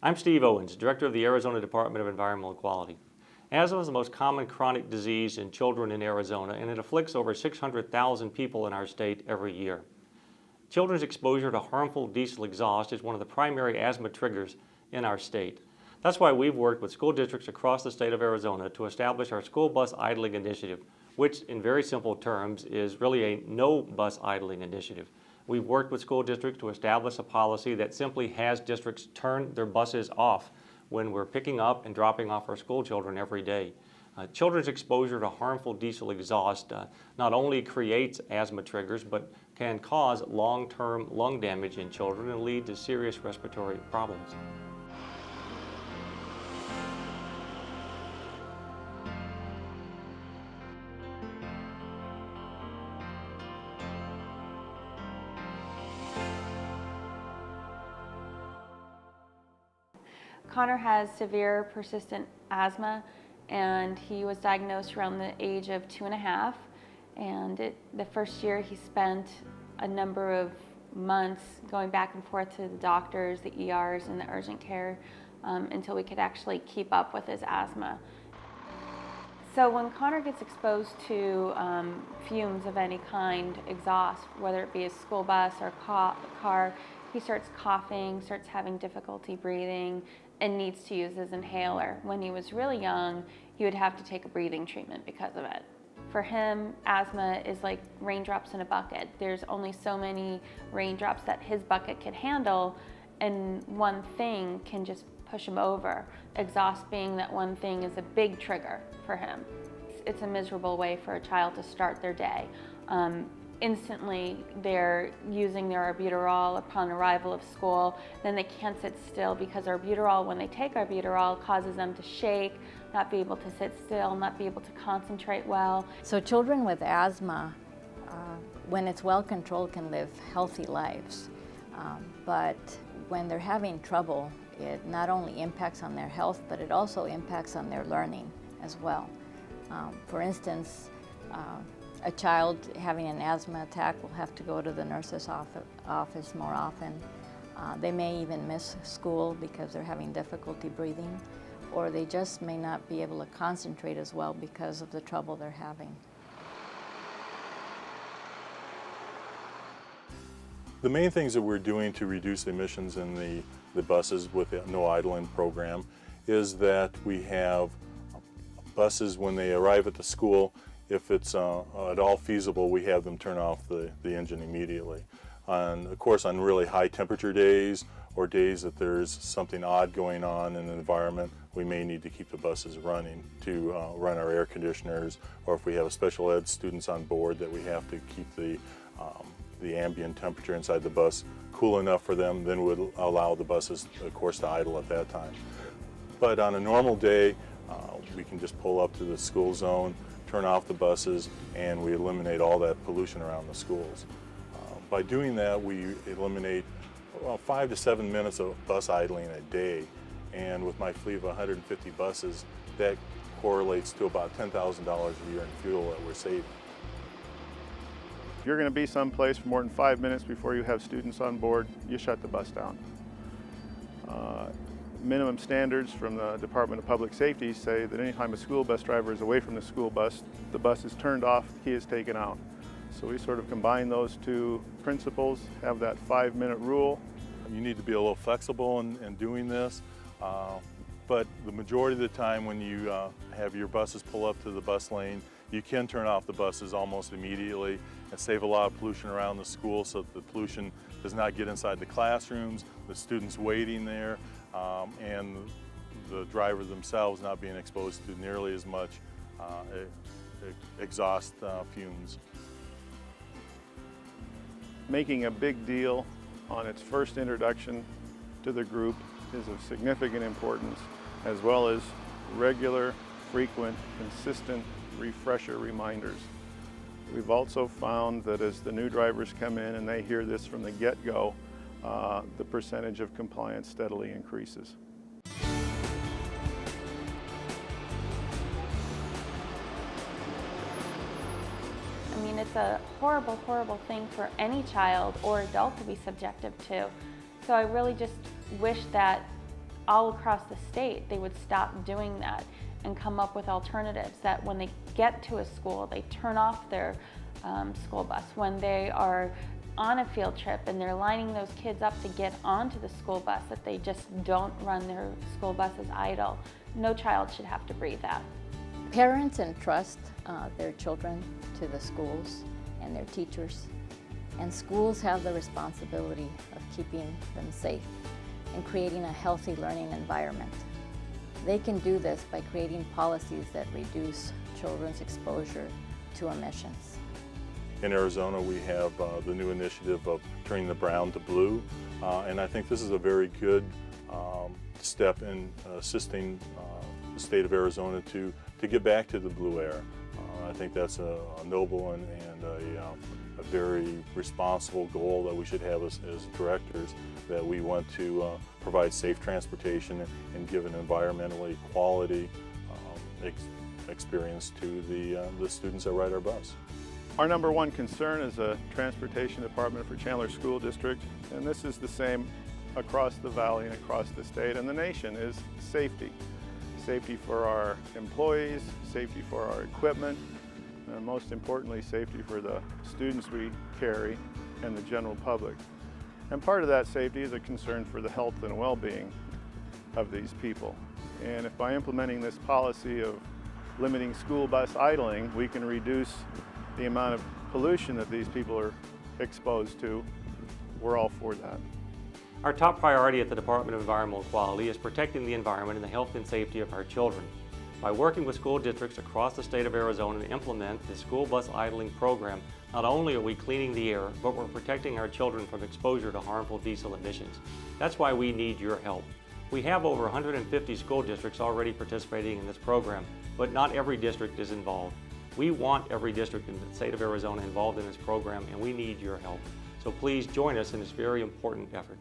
I'm Steve Owens, Director of the Arizona Department of Environmental Quality. Asthma is the most common chronic disease in children in Arizona, and it afflicts over 600,000 people in our state every year. Children's exposure to harmful diesel exhaust is one of the primary asthma triggers in our state. That's why we've worked with school districts across the state of Arizona to establish our school bus idling initiative, which in very simple terms is really a no bus idling initiative. We've worked with school districts to establish a policy that simply has districts turn their buses off when we're picking up and dropping off our school children every day. Children's exposure to harmful diesel exhaust not only creates asthma triggers, but can cause long-term lung damage in children and lead to serious respiratory problems. Connor has severe persistent asthma, and he was diagnosed around the age of 2.5. And the first year he spent a number of months going back and forth to the doctors, the ERs, and the urgent care until we could actually keep up with his asthma. So when Connor gets exposed to fumes of any kind, exhaust, whether it be a school bus or car, he starts coughing, starts having difficulty breathing, and needs to use his inhaler. When he was really young, he would have to take a breathing treatment because of it. For him, asthma is like raindrops in a bucket. There's only so many raindrops that his bucket can handle, and one thing can just push him over. Exhaust being that one thing is a big trigger for him. It's a miserable way for a child to start their day. Instantly, they're using their albuterol upon arrival of school. Then they can't sit still because albuterol, when they take albuterol, causes them to shake, not be able to sit still, not be able to concentrate well. So children with asthma, when it's well controlled, can live healthy lives. But when they're having trouble, it not only impacts on their health, but it also impacts on their learning as well. For instance, a child having an asthma attack will have to go to the nurse's office more often. They may even miss school because they're having difficulty breathing, or they just may not be able to concentrate as well because of the trouble they're having. The main things that we're doing to reduce emissions in the buses with the no idling program is that we have buses when they arrive at the school. If it's at all feasible, we have them turn off the engine immediately. And of course, on really high temperature days or days that there's something odd going on in the environment, we may need to keep the buses running to run our air conditioners, or if we have special ed students on board that we have to keep the ambient temperature inside the bus cool enough for them, then we'll allow the buses, of course, to idle at that time. But on a normal day, we can just pull up to the school zone, turn off the buses, and we eliminate all that pollution around the schools. By doing that, we eliminate 5 to 7 minutes of bus idling a day, and with my fleet of 150 buses, that correlates to about $10,000 a year in fuel that we're saving. If you're going to be someplace for more than 5 minutes before you have students on board, you shut the bus down. Minimum standards from the Department of Public Safety say that anytime a school bus driver is away from the school bus, the bus is turned off, the key is taken out. So we sort of combine those two principles, have that 5-minute rule. You need to be a little flexible in doing this, but the majority of the time when you have your buses pull up to the bus lane, you can turn off the buses almost immediately and save a lot of pollution around the school so that the pollution does not get inside the classrooms, the students waiting there, and the driver themselves not being exposed to nearly as much exhaust fumes. Making a big deal on its first introduction to the group is of significant importance, as well as regular, frequent, consistent refresher reminders. We've also found that as the new drivers come in and they hear this from the get-go, the percentage of compliance steadily increases. I mean, it's a horrible, horrible thing for any child or adult to be subjected to. So I really just wish that all across the state, they would stop doing that and come up with alternatives that when they get to a school, they turn off their school bus. When they are on a field trip and they're lining those kids up to get onto the school bus, that they just don't run their school buses idle. No child should have to breathe that. Parents entrust their children to the schools and their teachers, and schools have the responsibility of keeping them safe and creating a healthy learning environment. They can do this by creating policies that reduce children's exposure to emissions. In Arizona, we have the new initiative of turning the brown to blue, and I think this is a very good step in assisting the state of Arizona to get back to the blue air. I think that's a noble and a very responsible goal that we should have as directors, that we want to provide safe transportation and give an environmentally quality experience to the students that ride our bus. Our number one concern as a transportation department for Chandler School District, and this is the same across the valley and across the state and the nation, is safety. Safety for our employees, safety for our equipment, and most importantly, safety for the students we carry and the general public. And part of that safety is a concern for the health and well-being of these people. And if by implementing this policy of limiting school bus idling, we can reduce the amount of pollution that these people are exposed to, we're all for that. Our top priority at the Department of Environmental Quality is protecting the environment and the health and safety of our children. By working with school districts across the state of Arizona to implement the school bus idling program, not only are we cleaning the air, but we're protecting our children from exposure to harmful diesel emissions. That's why we need your help. We have over 150 school districts already participating in this program, but not every district is involved. We want every district in the state of Arizona involved in this program, and we need your help. So please join us in this very important effort.